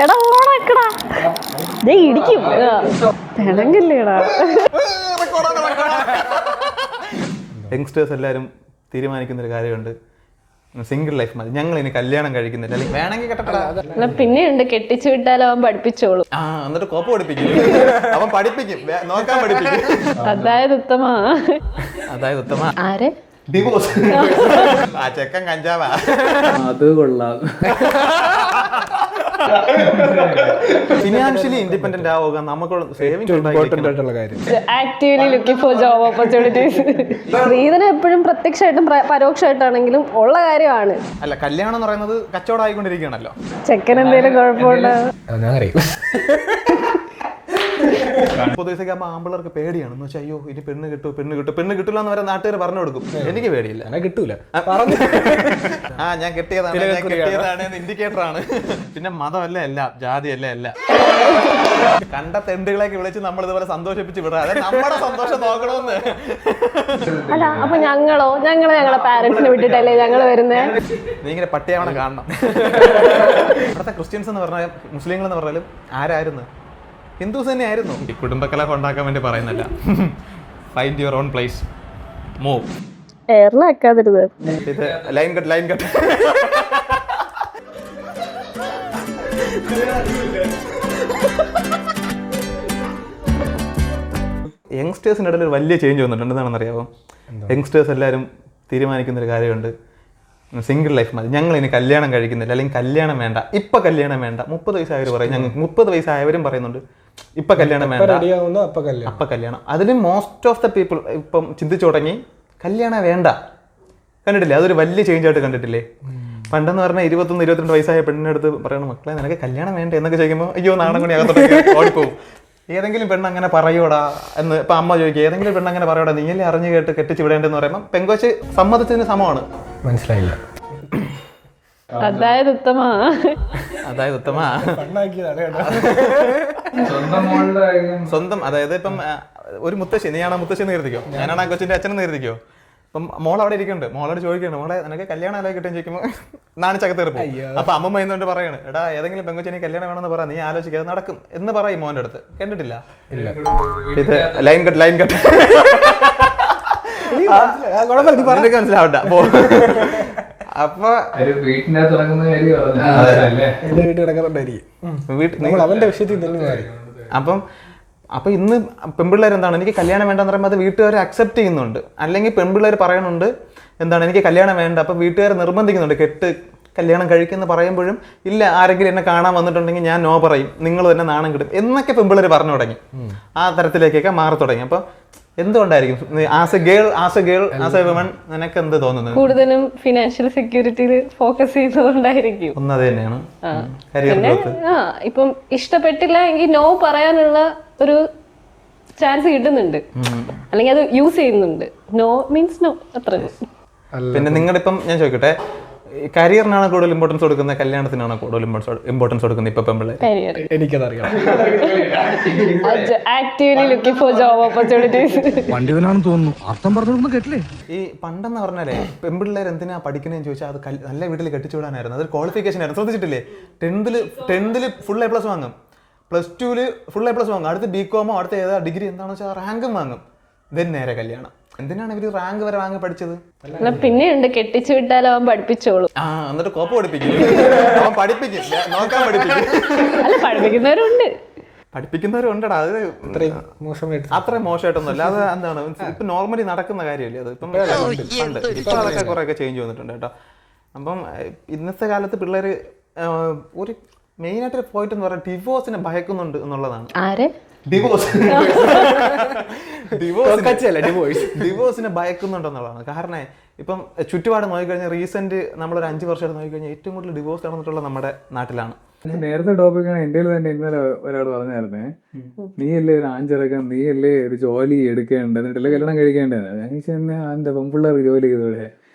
എടാ ഓണാക്കടാ ഇടിക്കും തിളങ്ങില്ലേടാ. യങ്സ്റ്റേഴ്സ് എല്ലാവരും തീരുമാനിക്കുന്ന ഒരു കാര്യമുണ്ട്, സിംഗിൾ ലൈഫ് മതി, ഞങ്ങൾ ഇനി കല്യാണം കഴിക്കുന്നില്ല, അല്ലെങ്കിൽ വേണമെങ്കിൽ കെട്ടപ്പെടാ. പിന്നെയുണ്ട് കെട്ടിച്ചു വിട്ടാലും അവൻ പഠിപ്പിച്ചോളൂ. ആ എന്നിട്ട് കോപ്പ് പഠിപ്പിക്കും, അവൻ പഠിപ്പിക്കും, നോക്കാൻ പഠിപ്പിക്കും. അതായത് ഉത്തമ ആരെ ഡിവോഴ്സ്. ആ ചെക്കൻ കഞ്ചാവാ. അത് കൊള്ളാം. ഫിനാൻഷ്യലി ഇൻഡിപെൻഡന്റ് ആവുക, നമുക്ക് സേവിംഗ് ഇമ്പോർട്ടന്റ് ആയിട്ടുള്ള കാര്യം. Actively looking for job opportunities. സ്ത്രീധനം എപ്പോഴും പ്രത്യക്ഷമായിട്ടും പരോക്ഷമായിട്ടാണെങ്കിലും ഉള്ള കാര്യമാണ്. അല്ല, കല്യാണം എന്ന് പറയുന്നത് കച്ചവടം ആയിക്കൊണ്ടിരിക്കുകയാണല്ലോ. ചെക്കൻ എന്തെങ്കിലും കുഴപ്പമുണ്ടോ? മുപ്പത് വയസ്സൊക്കെ ആകുമ്പോൾ ആമ്പിള്ളേർക്ക് പേടിയാണ് എന്ന് വെച്ചാൽ, അയ്യോ ഇനി പെണ്ണ് കിട്ടില്ല എന്ന് വരെ നാട്ടുകാർ പറഞ്ഞു കൊടുക്കും. എനിക്ക് പേടിയില്ല, കിട്ടൂല. ഞാൻ കെട്ടിയതാണ് ഇൻഡിക്കേറ്റർ ആണ്. പിന്നെ മതമല്ല എല്ലാം, ജാതിയല്ല എല്ലാം. കണ്ട തെണ്ടുകളെയൊക്കെ വിളിച്ച് നമ്മൾ ഇതുപോലെ സന്തോഷിപ്പിച്ച് വിടുക, അതെ നമ്മുടെ സന്തോഷം നോക്കണമെന്ന്. അല്ല അപ്പൊ ഞങ്ങളെ പാരന്റ്സിനെ വിട്ടിട്ടല്ലേ ഞങ്ങൾ വരുന്നേ? നീ ഇങ്ങനെ പട്ടിയാവണ കാണണം. ഇവിടുത്തെ ക്രിസ്ത്യൻസ് എന്ന് പറഞ്ഞാൽ, മുസ്ലിങ്ങൾ എന്ന് പറഞ്ഞാലും ആരായിരുന്നു? ഹിന്ദുസ് തന്നെ ആയിരുന്നു. ഈ കുടുംബക്കലഹം ഉണ്ടാക്കാൻ വേണ്ടി പറയുന്നല്ല. Find your own place, move. എയറിലാക്കാതിരുത്. ഇത് ലൈൻ കട്ട്. യങ്സ്റ്റേഴ്സിൻ്റെ ഇടയിൽ ഒരു വലിയ ചേഞ്ച് വന്നിട്ടുണ്ട്. എന്താണെന്ന് അറിയാമോ? യങ്സ്റ്റേഴ്സ് എല്ലാവരും തീരുമാനിക്കുന്ന ഒരു കാര്യമുണ്ട്, സിംഗിൾ ലൈഫ് മതി, ഞങ്ങൾ ഇനി കല്യാണം കഴിക്കുന്നില്ല, അല്ലെങ്കിൽ കല്യാണം വേണ്ട, ഇപ്പൊ കല്യാണം വേണ്ട. 30 വയസ്സായവർ പറയും, ഞങ്ങൾക്ക് 30 വയസ്സായവരും പറയുന്നുണ്ട് ഇപ്പൊ കല്യാണം വേണ്ട, അപ്പൊ കല്യാണം. അതിലും മോസ്റ്റ് ഓഫ് ദ പീപ്പിൾ ഇപ്പം ചിന്തിച്ചു തുടങ്ങി കല്യാണം വേണ്ട. കണ്ടിട്ടില്ലേ? അതൊരു വലിയ ചേഞ്ച് ആയിട്ട് കണ്ടിട്ടില്ലേ? പണ്ടെന്ന് പറഞ്ഞാൽ 21-22 വയസ്സായ പെണ്ണിനടുത്ത് പറയണം, മക്കളെ നിനക്ക് കല്യാണം വേണ്ട എന്നൊക്കെ ചോദിക്കുമ്പോൾ അയ്യോ നാണം കൊണ്ട് അകത്തോട്ട് ഓടിപ്പോവും. ഏതെങ്കിലും പെണ്ണ് അങ്ങനെ പറയൂടാ എന്ന് ഇപ്പൊ അമ്മ ചോദിക്കുക, ഏതെങ്കിലും പെണ്ണ് അങ്ങനെ പറയൂടാ, നീയല്ലേ അറിഞ്ഞു കേട്ട് കെട്ടിച്ച് വിടേണ്ടെന്ന് പറയുമ്പോൾ പെങ്കൊച്ച് സമ്മതിച്ചതിന് സമമാണ്. മനസ്സിലായില്ല. അതായത് ഉത്തമ സ്വന്തം, അതായത് ഇപ്പം ഒരു മുത്തശ്ശി, നീയാണ് മുത്തശ്ശി നിർത്തിക്കോ, ഞാനാണ് ആ കൊച്ചിന്റെ അച്ഛനെ നിർത്തിക്കോ. അപ്പം മോൾ അവിടെ ഇരിക്കുന്നുണ്ട്, മോളോട് ചോദിക്കുന്നുണ്ട്, മോളെ നിനക്ക് കല്യാണം ആലോചിക്കട്ടെ കിട്ടും ചോദിക്കുമ്പോൾ നാണിച്ചകത്തേർപ്പ്. അപ്പൊ അമ്മ ഇന്നുകൊണ്ട് പറയാണ്, എടാ ഏതെങ്കിലും പെങ്കൊച്ചിനെ കല്യാണം വേണമെന്ന് പറ, നീ ആലോചിക്കുക, അത് നടക്കും എന്ന് പറയും മോന്റെ അടുത്ത്. കണ്ടിട്ടില്ല? ഇത് ലൈൻ കട്ട്. മനസ്സിലാവണ്ട. അപ്പൊ അവന്റെ വിഷയത്തിൽ. അപ്പം ഇന്ന് പെൺപിള്ളേർ എന്താണ്, എനിക്ക് കല്യാണം വേണ്ടെന്ന് പറയുമ്പോൾ അത് വീട്ടുകാർ അക്സെപ്റ്റ് ചെയ്യുന്നുണ്ട്. അല്ലെങ്കിൽ പെൺപിള്ളേർ പറയുന്നുണ്ട് എന്താണ്, എനിക്ക് കല്യാണം വേണ്ട, അപ്പം വീട്ടുകാർ നിർബന്ധിക്കുന്നുണ്ട് കല്യാണം കഴിക്കുമെന്ന് പറയുമ്പോഴും ഇല്ല, ആരെങ്കിലും എന്നെ കാണാൻ വന്നിട്ടുണ്ടെങ്കിൽ ഞാൻ നോ പറയും, നിങ്ങൾ തന്നെ നാണം കിട്ടും എന്നൊക്കെ പെൺപിള്ളേർ പറഞ്ഞു തുടങ്ങി. ആ തരത്തിലേക്കൊക്കെ മാറി തുടങ്ങി. അപ്പം എന്തുകൊണ്ടായിരിക്കും ആസ് എ വുമൺ നിനക്ക് എന്ത് തോന്നുന്നത്? കൂടുതലും ഫിനാൻഷ്യൽ സെക്യൂരിറ്റിയിൽ ഫോക്കസ് ചെയ്യുന്നതുകൊണ്ടായിരിക്കും. ഒന്നത് തന്നെയാണ് കരിയർ ഗ്രോത്ത്. ഇപ്പം ഇഷ്ടപ്പെട്ടില്ല എങ്കിൽ നോ പറയാനുള്ള ഒരു ചാൻസ് കിട്ടുന്നുണ്ട്, അല്ലെങ്കിൽ അത് യൂസ് ചെയ്യുന്നുണ്ട്. നോ മീൻസ് നോ, അത്ര. പിന്നെ നിങ്ങളിപ്പം ഞാൻ ചോദിക്കട്ടെ, കരിയറിനാണ് കൂടുതൽ ഇമ്പോർട്ടൻസ് കൊടുക്കുന്നത്, കല്യാണത്തിനാണ് കൂടുതൽ ഇമ്പോർട്ടൻസ് കൊടുക്കുന്നത് ഇപ്പൊ പെൺപിള്ളേർ? എനിക്കതറിയാം. Actively looking for job opportunities. ഈ പണ്ടെന്ന് പറഞ്ഞാലേ പെൺപിള്ളേർ എന്തിനാ പഠിക്കണേന്ന് ചോദിച്ചാൽ അത് നല്ല വീട്ടിൽ കെട്ടിച്ചുവിടാനായിരുന്നു. അതൊരു ക്വാളിഫിക്കേഷൻ ആയിരുന്നു. ശ്രദ്ധിച്ചിട്ടില്ലേ? 10th ഫുൾ A+ വാങ്ങും, +2 ഫുൾ A+ വാങ്ങും, അടുത്ത് BCom അടുത്ത ഏതാ ഡിഗ്രി എന്താണെന്ന് വെച്ചാൽ റാങ്കും വാങ്ങും. ഇതന്നെ നേരെ കല്യാണം. എന്തിനാണ് ഇവര് റാങ്ക് വരെ വാങ്ങി പഠിച്ചത്? പിന്നെയുണ്ട് കെട്ടിച്ചു വിട്ടാലും അവൻ പഠിപ്പിച്ചോളൂ. എന്നിട്ട് കോപ്പ് പഠിപ്പിക്കും, അവൻ പഠിപ്പിക്കും, നോക്കാൻ പഠിപ്പിക്കും. അല്ല, പഠിപ്പിക്കുന്നവരുണ്ടടാ. അത് അത്ര മോശമായിട്ടൊന്നും അല്ല. അത് എന്താണ് ഇപ്പൊ നോർമലി നടക്കുന്ന കാര്യമല്ലേ അത്. ഇപ്പം ഇപ്പൊ അതൊക്കെ കുറെയൊക്കെ ചേഞ്ച് വന്നിട്ടുണ്ട് കേട്ടോ. അപ്പം ഇന്നത്തെ കാലത്ത് പിള്ളേര് ഒരു മെയിനായിട്ട് പോയിട്ട് എന്ന് പറയാൻ ഡിവോഴ്സിനെ ഭയക്കുന്നുണ്ട് എന്നുള്ളതാണ്. ഡിവോഴ്സിനെ ഭയക്കുന്നുണ്ടെന്നുള്ളതാണ്. കാരണം ഇപ്പം ചുറ്റുപാട് നോക്കിക്കഴിഞ്ഞാൽ റീസെന്റ് നമ്മളൊരു 5 വർഷമായിട്ട് നോക്കിക്കഴിഞ്ഞാൽ ഏറ്റവും കൂടുതൽ ഡിവോഴ്സ് നടന്നിട്ടുള്ള നമ്മുടെ നാട്ടിലാണ്. നേരത്തെ ടോപ്പിക്കാണ് എൻ്റെ തന്നെ ഇന്നലെ ഒരാൾ പറഞ്ഞായിരുന്നേ, നീയല്ലേ ഒരു ആഞ്ചിറക്കം, നീയല്ലേ ഒരു ജോലി എടുക്കേണ്ടത്, എന്നിട്ടല്ലേ കല്യാണം കഴിക്കേണ്ടത്. ഞാൻ ചോദിച്ചാൽ എന്താ പെൺപിള്ളേർക്ക് ജോലി ചെയ്തോടെ?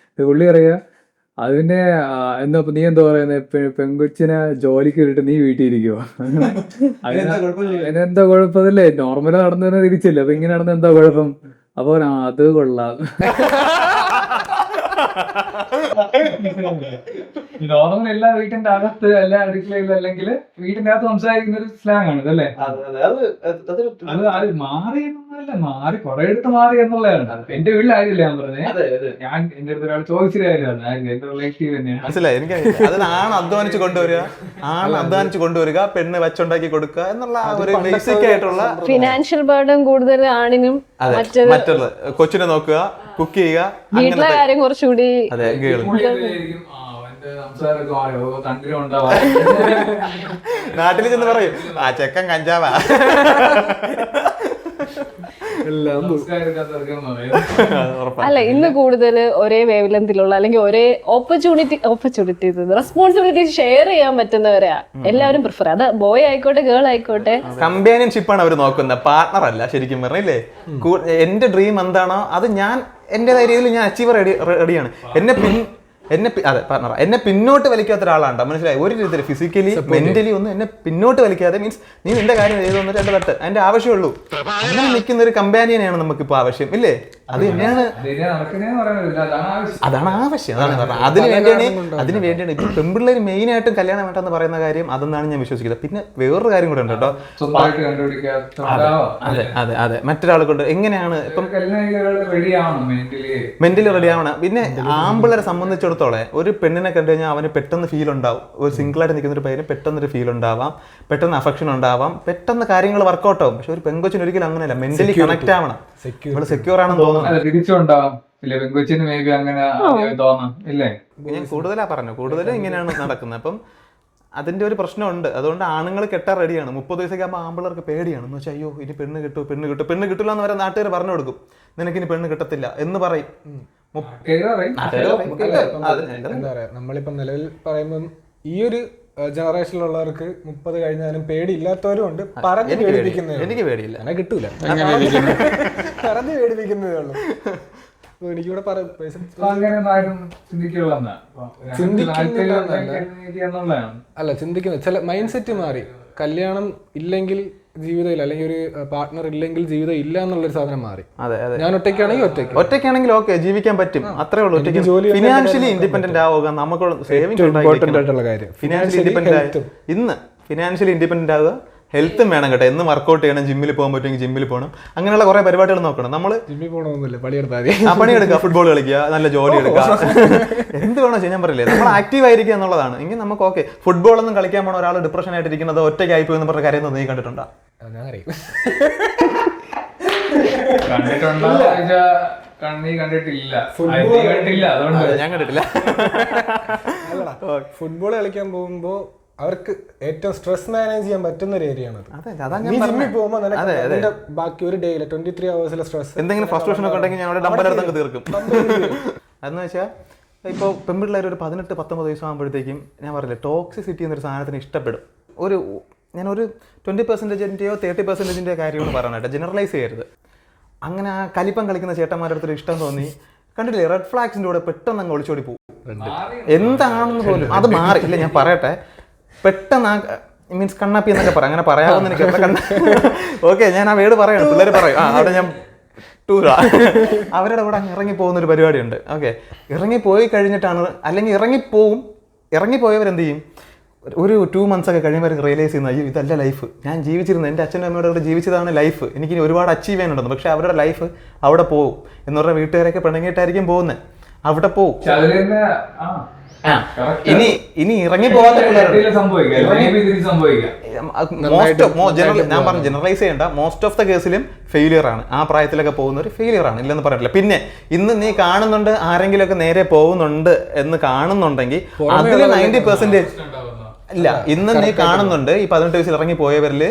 പുള്ളി അറിയാ അതിന്റെ എന്താ നീ എന്താ പറയുന്നത്, പെൺകൊച്ചിനെ ജോലിക്ക് ഇട്ടിട്ട് നീ വീട്ടിൽ ഇരിക്കുവോ? അതിനെന്താ കുഴപ്പമില്ലേ? നോർമലി നടന്നു തന്നെ തിരിച്ചില്ല, അപ്പൊ ഇങ്ങനെ നടന്ന എന്താ കുഴപ്പം? അപ്പൊ അത് കൊള്ളാം. നോർമൽ എല്ലാ വീട്ടിന്റെ അകത്ത് എല്ലാ അടുക്കളയിലും അല്ലെങ്കിൽ വീടിന്റെ അകത്ത് സംസാരിക്കുന്ന ഒരു സ്ലാങ് ആണ് ഇതല്ലേ? അത് മാറി എന്നല്ല, മാറി കുറെ അടുത്ത് മാറി എന്നുള്ളതാണ്. എന്റെ വീട്ടിൽ ആരില്ല ഞാൻ പറഞ്ഞത്. ഞാൻ എന്റെ അടുത്ത് ഒരാൾ ചോദിച്ചൊരു കാര്യമാണ്, എന്റെ റിലേറ്റീവ് തന്നെയാണ്. മനസ്സിലായി എനിക്ക്. അതിന് ആണ് അധ്വാനിച്ച് കൊണ്ടുവരിക, പെണ്ണ് വെച്ചുണ്ടാക്കി കൊടുക്കുക എന്നുള്ള ഒരു ബേസിക് ആയിട്ടുള്ള ഫിനാൻഷ്യൽ ബർഡൻ കൂടുതൽ ആണിനും. മറ്റുള്ള കൊച്ചിനെ നോക്കുക, കുക്ക് ചെയ്യുക, വീട്ടിലെ കാര്യം കുറച്ചുകൂടി. അതെ നാട്ടിൽ ചെന്ന് പറയും ആ ചെക്കൻ കഞ്ചാവാ. അല്ല, ഇന്ന് കൂടുതൽ ഒരേ വേവ് ലെങ്തിലുള്ള അല്ലെങ്കിൽ ഒരേ ഓപ്പർച്യൂണിറ്റീസ് റെസ്പോൺസിബിലിറ്റി ഷെയർ ചെയ്യാൻ പറ്റുന്നവരെയാ എല്ലാവരും പ്രിഫർ. അത് ബോയ് ആയിക്കോട്ടെ ഗേൾ ആയിക്കോട്ടെ, കമ്പാനിയൻഷിപ്പാണ് അവർ നോക്കുന്നത്, പാർട്ണർ അല്ല. ശരിക്കും പറഞ്ഞില്ലേ, എന്റെ ഡ്രീം എന്താണോ അത് ഞാൻ എന്റേതായ രീതിയിൽ ഞാൻ അച്ചീവ് റെഡിയാണ്. എന്നെ പിന്നോട്ട് വലിക്കാത്ത ഒരാളാണ്, മനസ്സിലായി? ഒരു രീതിയിൽ ഫിസിക്കലി മെന്റലി ഒന്നും എന്നെ പിന്നോട്ട് വലിക്കാതെ, മീൻസ് നീ നിന്റെ കാര്യം ചെയ്തു വന്നിട്ട് എന്റെ തട്ട് അതിന്റെ ആവശ്യമുള്ളൂ. അങ്ങനെ നിൽക്കുന്ന ഒരു കമ്പാനിയനെയാണ് നമുക്കിപ്പോ ആവശ്യം, ഇല്ലേ? അത് തന്നെയാണ്, അതാണ് ആവശ്യം. അതിന് വേണ്ടിയാണ് ഇപ്പൊ പെൺപിള്ളേര് മെയിൻ ആയിട്ടും കല്യാണം വേണ്ടെന്ന് പറയുന്ന കാര്യം. അതെന്നാണ് ഞാൻ വിശ്വസിക്കുന്നത്. പിന്നെ വേറൊരു കാര്യം കൂടെ ഉണ്ട് കേട്ടോ. അതെ മറ്റൊരാളെ കൊണ്ട് എങ്ങനെയാണ് ഇപ്പം മെന്റലി റെഡി ആവണം. പിന്നെ ആമ്പിള്ളേരെ സംബന്ധിച്ചിടത്തോളം ഒരു പെണ്ണിനെ കണ്ടു കഴിഞ്ഞാൽ അവന് പെട്ടെന്ന് ഫീൽ ഉണ്ടാവും. ഒരു സിംഗിളായിട്ട് നിൽക്കുന്ന ഒരു പയ്യന് പെട്ടെന്നൊരു ഫീൽ ഉണ്ടാവാം, പെട്ടെന്ന് അഫെക്ഷൻ ഉണ്ടാവാം, പെട്ടെന്ന് കാര്യങ്ങൾ വർക്കൗട്ട് ആവും. പക്ഷെ ഒരു പെൺകൊച്ചിന് ഒരിക്കലും അങ്ങനെയല്ല, മെന്റലി കണക്ട് ആവണം, ഇവിടെ സെക്യൂർ ആണെന്ന് തോന്നുന്നു. ഞാൻ കൂടുതലാ പറഞ്ഞു, കൂടുതലും ഇങ്ങനെയാണ് നടക്കുന്നത്. അപ്പം അതിന്റെ ഒരു പ്രശ്നമുണ്ട്. അതുകൊണ്ട് ആണുങ്ങൾ കെട്ടാൻ റെഡിയാണ്. 30 വയസ്സൊക്കെ ആകുമ്പോൾ ആമ്പിള്ളേർക്ക് പേടിയാണ്. എന്ന് വെച്ചാൽ അയ്യോ ഇനി പെണ്ണ് കിട്ടില്ല എന്ന് വരെ നാട്ടുകാർ പറഞ്ഞു കൊടുക്കും. നിനക്കിനി പെണ്ണ് കിട്ടത്തില്ല എന്ന് പറയും. എന്താ പറയാ, നമ്മളിപ്പം നിലവിൽ പറയുമ്പോൾ ഈ ഒരു ജനറേഷനിലുള്ളവർക്ക് 30 കഴിഞ്ഞാലും പേടിയില്ലാത്തവരും ഉണ്ട്. പറഞ്ഞു പേടിപ്പിക്കുന്നേ, എനിക്ക് പേടിയില്ല, അങ്ങനെ കിട്ടൂല, പറഞ്ഞു പേടിപ്പിക്കുന്നതേ ഉള്ളൂ. എനിക്കിവിടെ ചിന്തിക്കുന്നത് ചില മൈൻഡ് സെറ്റ് മാറി. കല്യാണം ഇല്ലെങ്കിൽ ജീവിതമില്ല, അല്ലെങ്കിൽ ഒരു പാർട്ട്ണർ ഇല്ലെങ്കിൽ ജീവിതം ഇല്ല എന്നുള്ളൊരു സാധനം മാറി. ഞാൻ ഒറ്റയ്ക്കാണെങ്കിൽ ഓക്കെ ജീവിക്കാൻ പറ്റും, അത്രേ ഉള്ളൂ. ഫിനാൻഷ്യലി ഇൻഡിപെൻഡന്റ് ആവുക, നമുക്ക് സേവിംഗ് ആയിട്ടുള്ള കാര്യം. ഇന്ന് ഫിനാൻഷ്യലി ഇൻഡിപെൻഡന്റ് ആവുക, ഹെൽത്തും വേണം കേട്ടോ. എന്നും വർക്കൗട്ട് ചെയ്യണം, ജിമ്മിൽ പോകാൻ പറ്റുമെങ്കിൽ ജിമ്മിൽ പോകണം. അങ്ങനെയുള്ള കുറെ പരിപാടികൾ നോക്കണം. നമ്മൾ ജിമ്മിൽ പോകണമെന്നില്ല, പണിയെടുക്കുക, ഫുട്ബോൾ കളിക്കുക, നല്ല ജോലി എടുക്കുക, എന്ത് വേണോ ചെയ്യാൻ പറയില്ലേ. നമ്മൾ ആക്റ്റീവ് ആയിരിക്കുക എന്നുള്ളതാണ്. എങ്കിൽ നമുക്ക് ഓക്കെ. ഫുട്ബോൾ ഒന്നും കളിക്കാൻ പോണ ഒരാൾ ഡിപ്രഷൻ ആയിട്ടിരിക്കുന്നത് ഒറ്റയ്ക്കായി പോയി എന്ന് പറഞ്ഞ കാര്യം നീ കണ്ടിട്ടുണ്ടോ? ഞാൻ അറിയാം. ഞാൻ കണ്ടിട്ടില്ല. ഫുട്ബോൾ കളിക്കാൻ പോകുമ്പോ അവർക്ക് ഏറ്റവും സ്ട്രെസ് മാനേജ് ചെയ്യാൻ പറ്റുന്ന ഒരു ഏരിയ ആണ്. ജിമ്മിൽ പോകുമ്പോൾ ബാക്കി ഒരു ഡേയില് 23 hours സ്ട്രെസ് എന്തെങ്കിലും ഫ്രസ്ട്രേഷൻ ഒക്കെ ഉണ്ടെങ്കിൽ ഞാൻ ഡമ്പലെടുത്ത് തീർക്കും. അതെന്ന് വെച്ചാൽ ഇപ്പോൾ പെൺപിള്ളേർ ഒരു 18-19 വയസ്സാകുമ്പോഴത്തേക്കും ഞാൻ പറയില്ല, ടോക്സിസിറ്റി എന്നൊരു സാധനത്തിന് ഇഷ്ടപ്പെടും. ഞാനൊരു 20%-ൻ്റെയോ 30%-ൻ്റെയോ കാര്യമാണ് പറയണേട്ടോ, ജനറലൈസ് ചെയ്യരുത്. അങ്ങനെ ആ കലിപ്പം കളിക്കുന്ന ചേട്ടന്മാരുടെ അടുത്തൊരു ഇഷ്ടം തോന്നി, കണ്ടില്ലേ, റെഡ് ഫ്ലാഗ്സിൻ്റെ കൂടെ പെട്ടെന്ന് അങ്ങ് ഒളിച്ചോടി പോകും. എന്താണെന്ന് പോലും അത് മാറി. ഇല്ല ഞാൻ പറയട്ടെ, പെട്ടെന്ന് മീൻസ് കണ്ണാപ്പി എന്നൊക്കെ പറയാം, അങ്ങനെ പറയാമെന്ന് എനിക്ക് ഓക്കെ, ഞാൻ ആ വേർഡ് പറയണം, പിള്ളേർ പറയും അവിടെ ഞാൻ ടൂറാ. അവരുടെ കൂടെ അങ്ങ് ഇറങ്ങിപ്പോകുന്നൊരു പരിപാടിയുണ്ട്. ഓക്കെ, ഇറങ്ങിപ്പോയി കഴിഞ്ഞിട്ടാണ്, അല്ലെങ്കിൽ ഇറങ്ങിപ്പോയവരെന്ത് ചെയ്യും, ഒരു 2 months ഒക്കെ കഴിയുമ്പോൾ റിയലൈസ് ചെയ്യുന്ന അയ്യോ ഇതല്ല ലൈഫ്, ഞാൻ ജീവിച്ചിരുന്നത് എൻ്റെ അച്ഛനും അമ്മയുടെ കൂടെ ജീവിച്ചതാണ് ലൈഫ്, എനിക്കിനി ഒരുപാട് അച്ചീവ് ചെയ്യാനുണ്ടെന്ന്. പക്ഷെ അവരുടെ ലൈഫ് അവിടെ പോവും എന്ന് പറഞ്ഞാൽ വീട്ടുകാരൊക്കെ പിണങ്ങിയിട്ടായിരിക്കും പോകുന്നത്, അവിടെ പോവും. ഇനി ഇറങ്ങി പോകാത്ത ഞാൻ പറഞ്ഞു ജനറലൈസ് ചെയ്യേണ്ട, മോസ്റ്റ് ഓഫ് ദ കേസിലും ഫെയിലിയർ ആണ്. ആ പ്രായത്തിലൊക്കെ പോകുന്ന ഒരു ഫെയിലിയർ ആണ്, ഇല്ലെന്ന് പറഞ്ഞില്ല. പിന്നെ ഇന്ന് നീ കാണുന്നുണ്ട് ആരെങ്കിലും ഒക്കെ നേരെ പോകുന്നുണ്ട് എന്ന് കാണുന്നുണ്ടെങ്കിൽ അതിൽ 90% ഇല്ല. ഇന്ന് നീ കാണുന്നുണ്ട് ഈ 18 വയസ്സിൽ ഇറങ്ങി പോയവരിൽ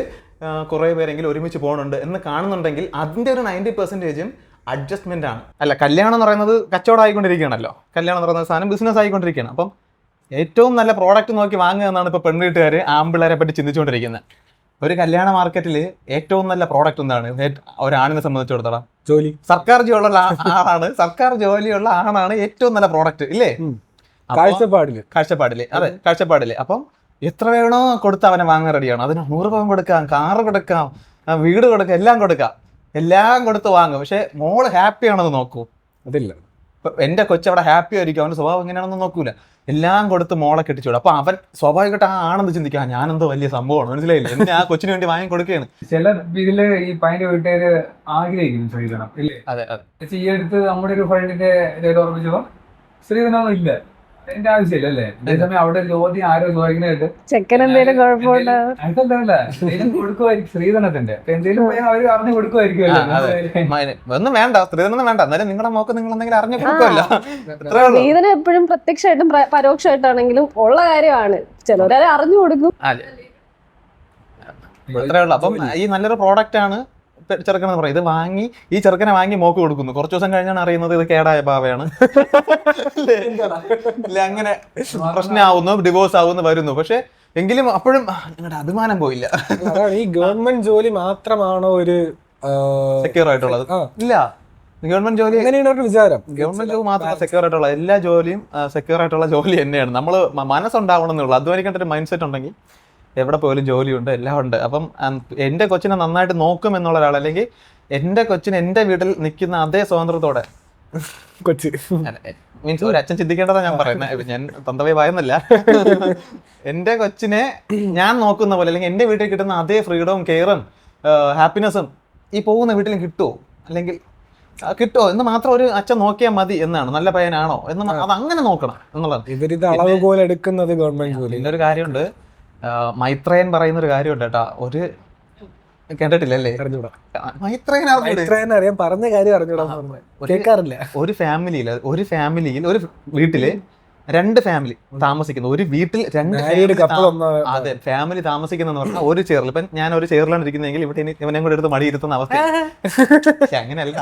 കുറെ പേരെങ്കിലും ഒരുമിച്ച് പോകുന്നുണ്ട് എന്ന് കാണുന്നുണ്ടെങ്കിൽ അതിന്റെ ഒരു 90%-ഉം അഡ്ജസ്റ്റ്മെന്റ് ആണ്. അല്ല, കല്യാണം എന്ന് പറയുന്നത് കച്ചവടം ആയിക്കൊണ്ടിരിക്കുകയാണല്ലോ. കല്യാണം എന്ന് പറയുന്ന സാധനം ബിസിനസ് ആയിക്കൊണ്ടിരിക്കുകയാണ്. അപ്പം ഏറ്റവും നല്ല പ്രോഡക്റ്റ് നോക്കി വാങ്ങുക എന്നാണ് ഇപ്പോൾ പെൺവീട്ടുകാർ ആമ്പിള്ളേരെ പറ്റി ചിന്തിച്ചുകൊണ്ടിരിക്കുന്നത്. ഒരു കല്യാണ മാർക്കറ്റിൽ ഏറ്റവും നല്ല പ്രോഡക്റ്റ് എന്താണ് ഒരാണിനെ സംബന്ധിച്ചിടത്തോളം? ജോലി. സർക്കാർ ജോലിയുള്ള ആണാണ് ഏറ്റവും നല്ല പ്രോഡക്റ്റ്, ഇല്ലേ? കാഴ്ചപ്പാടില് അതെ, കാഴ്ചപ്പാടില്. അപ്പം എത്ര വേണോ കൊടുത്ത് അവനെ വാങ്ങാൻ റെഡിയാണ്. അതിന് 100 പവൻ കൊടുക്കാം, കാറ് കൊടുക്കാം, വീട് കൊടുക്കാം, എല്ലാം കൊടുത്ത് വാങ്ങും. പക്ഷെ മോള് ഹാപ്പി ആണെന്ന് നോക്കൂ, എന്റെ കൊച്ചവിടെ ഹാപ്പി ആയിരിക്കും, അവന്റെ സ്വഭാവം എങ്ങനെയാണെന്ന് നോക്കൂല, എല്ലാം കൊടുത്ത് മോളെ കെട്ടിച്ചോടും. അപ്പൊ അവൻ സ്വാഭാവികമായിട്ട് ആ ആണെന്ന് ചിന്തിക്കുക, ഞാനെന്തോ വലിയ സംഭവമാണ്, മനസ്സിലായില്ലേ, എന്നെ ആ കൊച്ചിന് വേണ്ടി വാങ്ങി കൊടുക്കുകയാണ്. ചില ഇതില് ഈ പയ്യന്റെ വീട്ടുകാര് ആഗ്രഹിക്കും ശ്രീധനം ഇല്ലേ? അതെ അതെ. ഈ അടുത്ത് നമ്മുടെ ഒരു ഫ്രണ്ടിന്റെ ഓർമ്മിച്ചപ്പോ ശ്രീധനൊന്നും ഇല്ല, എന്റെ ആവശ്യമില്ല അല്ലേ. അതേസമയം അവിടെ ചോദ്യം ആരോ ചോദിക്കുന്നതായിട്ട് ചെക്കൻ എന്തെങ്കിലും കുഴപ്പമുണ്ടോ അതല്ല കൊടുക്കുമായിരിക്കും ശ്രീധനത്തിന്റെ. എന്തെങ്കിലും അവര് അറിഞ്ഞു കൊടുക്കുമായിരിക്കുമല്ലോ. ഒന്നും വേണ്ട, സ്ത്രീധനം വേണ്ട, എന്നാലും നിങ്ങളുടെ മോക്ക് നിങ്ങൾ എന്തെങ്കിലും അറിഞ്ഞു കൊടുക്കുമല്ലോ. സ്ത്രീധനം എപ്പോഴും പ്രത്യക്ഷമായിട്ടും പരോക്ഷമായിട്ടാണെങ്കിലും ഉള്ള കാര്യമാണ്, ചിലരത് അറിഞ്ഞു കൊടുക്കും. അത്രേ ഉള്ളൂ. അപ്പം ഈ നല്ലൊരു പ്രോഡക്റ്റ് ആണ് ചെറുക്കനെന്ന് പറയും. ഇത് വാങ്ങി ഈ ചെറുക്കനെ വാങ്ങി മോക്ക് കൊടുക്കുന്നു, കുറച്ച് ദിവസം കഴിഞ്ഞാണ് അറിയുന്നത് ഇത് കേടായ പാവയാണ്. അങ്ങനെ പ്രശ്നമാവുന്നു, ഡിവോഴ്സ് ആവുന്നു, വരുന്നു. പക്ഷെ എങ്കിലും അപ്പോഴും നിങ്ങളുടെ അഭിമാനം പോയില്ല. അതാണ് ഈ ഗവൺമെന്റ് ജോലി മാത്രമാണോ ഒരു സെക്യൂർ ആയിട്ടുള്ളത്? ഇല്ല, ഗവൺമെന്റ് ജോലി അങ്ങനെയാണ് ഒരു വിചാരം. ഗവൺമെന്റ് ജോലി മാത്രമല്ല സെക്യൂർ ആയിട്ടുള്ള എല്ലാ ജോലിയും സെക്യൂർ ആയിട്ടുള്ള ജോലി തന്നെയാണ്. നമ്മൾ മനസ്സുണ്ടാവണം എന്നുള്ളൂ, അധ്വാനിക്കേണ്ട ഒരു മൈൻഡ് സെറ്റ് ഉണ്ടെങ്കിൽ എവിടെ പോയാലും ജോലിയുണ്ട്, എല്ലാം ഉണ്ട്. അപ്പം എൻ്റെ കൊച്ചിനെ നന്നായിട്ട് നോക്കും എന്നുള്ള ഒരാൾ, അല്ലെങ്കിൽ എൻ്റെ കൊച്ചിന് എൻ്റെ വീട്ടിൽ നിൽക്കുന്ന അതേ സ്വാതന്ത്ര്യത്തോടെ കൊച്ചി മീൻസ് ഒരു അച്ഛൻ ചിന്തിക്കേണ്ടതാണ് ഞാൻ പറയുന്നത്, ഞാൻ തന്തവേ വായെന്നല്ല. എൻ്റെ കൊച്ചിനെ ഞാൻ നോക്കുന്ന പോലെ, അല്ലെങ്കിൽ എൻ്റെ വീട്ടിൽ കിട്ടുന്ന അതേ ഫ്രീഡവും കെയറും ഹാപ്പിനെസ്സും ഈ പോകുന്ന വീട്ടിലും കിട്ടുമോ, അല്ലെങ്കിൽ കിട്ടുമോ എന്ന് മാത്രം ഒരു അച്ഛൻ നോക്കിയാൽ മതി എന്നാണ്. നല്ല പയ്യനാണോ എന്ന് അത് അങ്ങനെ നോക്കണം എന്നുള്ളതാണ്. ഇവരിത് അളവ് പോലെ എടുക്കുന്നത് ഗവൺമെന്റ് ജോലി. പിന്നെ ഒരു കാര്യമുണ്ട്, മൈത്രേയൻ പറയുന്ന ഒരു കാര്യമുണ്ട് കേട്ടാ, ഒരു കേട്ടിട്ടില്ലല്ലേ? മൈത്രേയൻ അറിയാം, പറഞ്ഞ കാര്യം അറിഞ്ഞൂടാ, കേൾക്കാറില്ല. ഒരു ഫാമിലിയിൽ ഒരു വീട്ടില് 2 ഫാമിലി താമസിക്കുന്നു, ഒരു വീട്ടിൽ 2 അതെ ഫാമിലി താമസിക്കുന്ന പറഞ്ഞാൽ ഒരു ചെയറിൽ. ഇപ്പൊ ഞാൻ ഒരു ചെയറിലാണ് ഇരിക്കുന്നതെങ്കിൽ ഇവിടെ ഇവനെ കൂടെ എടുത്ത് മടിയിരുത്തുന്ന അവസ്ഥ. അങ്ങനെയല്ല,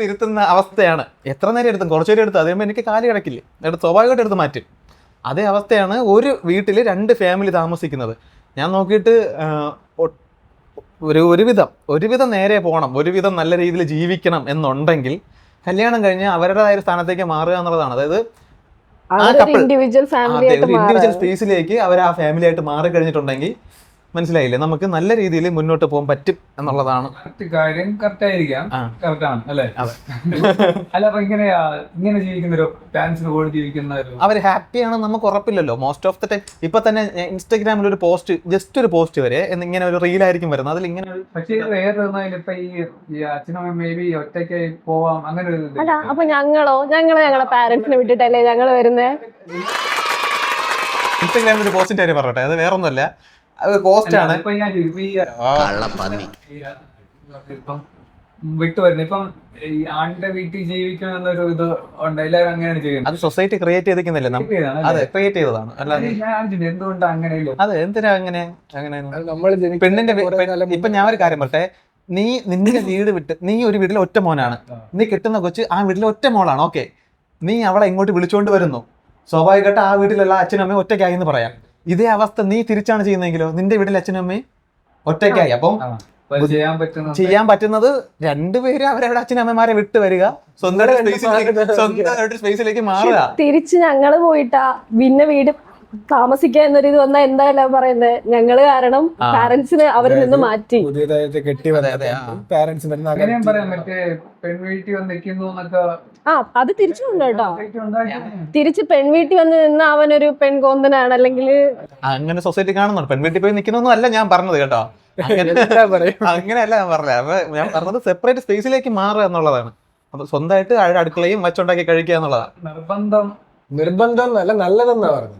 ഇരുത്തുന്ന അവസ്ഥയാണ്. എത്ര നേരം എടുത്തും, കുറച്ചുനേരം എടുത്ത് അതേപോലെ എനിക്ക് കാല് കിടക്കില്ലേ, എടുത്ത് സ്വാഭാവികമായിട്ട് എടുത്ത് മാറ്റും. അതേ അവസ്ഥയാണ് ഒരു വീട്ടിൽ 2 ഫാമിലി താമസിക്കുന്നത്. ഞാൻ നോക്കിയിട്ട് ഒരുവിധം നേരെ പോകണം, ഒരുവിധം നല്ല രീതിയിൽ ജീവിക്കണം എന്നുണ്ടെങ്കിൽ കല്യാണം കഴിഞ്ഞ് അവരുടേതായ ഒരു സ്ഥാനത്തേക്ക് മാറുക എന്നുള്ളതാണ്. അതായത് ഇൻഡിവിജ്വൽ സ്പേസിലേക്ക് അവർ ആ ഫാമിലി ആയിട്ട് മാറി കഴിഞ്ഞിട്ടുണ്ടെങ്കിൽ മനസ്സിലായില്ലേ, നമുക്ക് നല്ല രീതിയിൽ മുന്നോട്ട് പോകാൻ പറ്റും എന്നുള്ളതാണ്. കാര്യം കറക്റ്റ് ആയിരിക്കാം, കറക്റ്റ് ആണ് അല്ലേ? അല്ല, അപ്പൊ ഇങ്ങനെ ജീവിക്കുന്ന ഒരു പാരന്റ്സിന് കൂടെ ജീവിക്കുന്ന അവർ ഹാപ്പിയാണ് നമുക്ക് ഉറപ്പില്ലല്ലോ. മോസ്റ്റ് ഓഫ് ദ ടൈം ഇപ്പൊ തന്നെ ഇൻസ്റ്റാഗ്രാമിൽ ഒരു പോസ്റ്റ്, ജസ്റ്റ് ഒരു പോസ്റ്റ് വരെ ഇങ്ങനെ ഒരു റീലായിരിക്കും വരുന്നത്, അതിൽ ഇങ്ങനെ. പക്ഷേ ഇപ്പൊ ഈ അച്ഛനും മേ ബി ഒറ്റയ്ക്ക് പോവാം അങ്ങനെ ഒരു. അല്ല, അപ്പൊ ഞങ്ങളെ പാരന്റ്സിനെ വിട്ടിട്ടല്ലേ ഞങ്ങള് വരുന്നേ? ഇൻസ്റ്റാഗ്രാമിൽ ഒരു പോസ്റ്റിന്റെ കാര്യം പറഞ്ഞോട്ടെ, അത് വേറൊന്നുമല്ല, പോസ്റ്റ് ആണ്. വിട്ടുവരുന്നത് ഇപ്പം ഈ ആണിന്റെ വീട്ടിൽ ജീവിക്കണം എന്നൊരു ഇത് ഉണ്ട്, എല്ലാവരും അങ്ങനെയാണ് ചെയ്യുന്നത്. അത് സൊസൈറ്റി ക്രിയേറ്റ് ചെയ്തിരിക്കുന്നില്ല, അതെ ക്രിയേറ്റ് ചെയ്തതാണ്. അല്ലാതെ എന്തുകൊണ്ട് അങ്ങനെയല്ലോ? അതെ, എന്തിനാ അങ്ങനെ പെണ്ണിന്റെ ഇപ്പൊ ഞാൻ ഒരു കാര്യം പറട്ടെ, നിന്റെ വീട് വിട്ട് നീ ഒരു വീട്ടിലെ ഒറ്റ മോനാണ്, നീ കെട്ടുന്ന കൊച്ച് ആ വീട്ടിലെ ഒറ്റ മോളാണ്. ഓക്കെ, നീ അവളെ ഇങ്ങോട്ട് വിളിച്ചുകൊണ്ട് വരുന്നു, സ്വാഭാവികമായിട്ട് ആ വീട്ടിലുള്ള അച്ഛനും അമ്മയും ഒറ്റയ്ക്കായി എന്ന് പറയാം. ഇതേ അവസ്ഥ നീ തിരിച്ചാണ് ചെയ്യുന്നതെങ്കിലോ, നിന്റെ വീട്ടിൽ അച്ഛനും അമ്മയും ഒറ്റയ്ക്കായി. അപ്പം ചെയ്യാൻ പറ്റുന്നത് 2 പേര് അവരവരുടെ അച്ഛനമ്മമാരെ വിട്ട് വരിക, സ്വന്തമായിട്ട് സ്പേസിലേക്ക് മാറുക. തിരിച്ച് ഞങ്ങള് പോയിട്ടാ പിന്നെ വീട് താമസിക്കുക എന്നൊരു ഇത് വന്നാൽ എന്തായാലും പറയുന്നത്, ഞങ്ങള് കാരണം പാരന്റ്സിനെ അവരിൽ നിന്ന് മാറ്റി അത് തിരിച്ചുണ്ട് കേട്ടോ. തിരിച്ച് പെൺവീട്ടിൽ വന്ന് നിന്ന് അവനൊരു പെൺകോന്തനാണ്, അല്ലെങ്കിൽ അങ്ങനെ സൊസൈറ്റി കാണുന്നുണ്ട്. പെൺവീട്ടിൽ പോയി നിൽക്കുന്നൊന്നും അല്ല ഞാൻ പറഞ്ഞത് കേട്ടോ, അങ്ങനെയല്ല ഞാൻ പറഞ്ഞത്. അപ്പൊ ഞാൻ പറഞ്ഞത് സെപ്പറേറ്റ് സ്പേസിലേക്ക് മാറുക എന്നുള്ളതാണ്. അപ്പൊ സ്വന്തമായിട്ട് അടുക്കളയും വച്ചുണ്ടാക്കി കഴിക്കുക എന്നുള്ളതാണ്. നിർബന്ധം എന്നല്ല, നല്ലതെന്നാ പറഞ്ഞത്.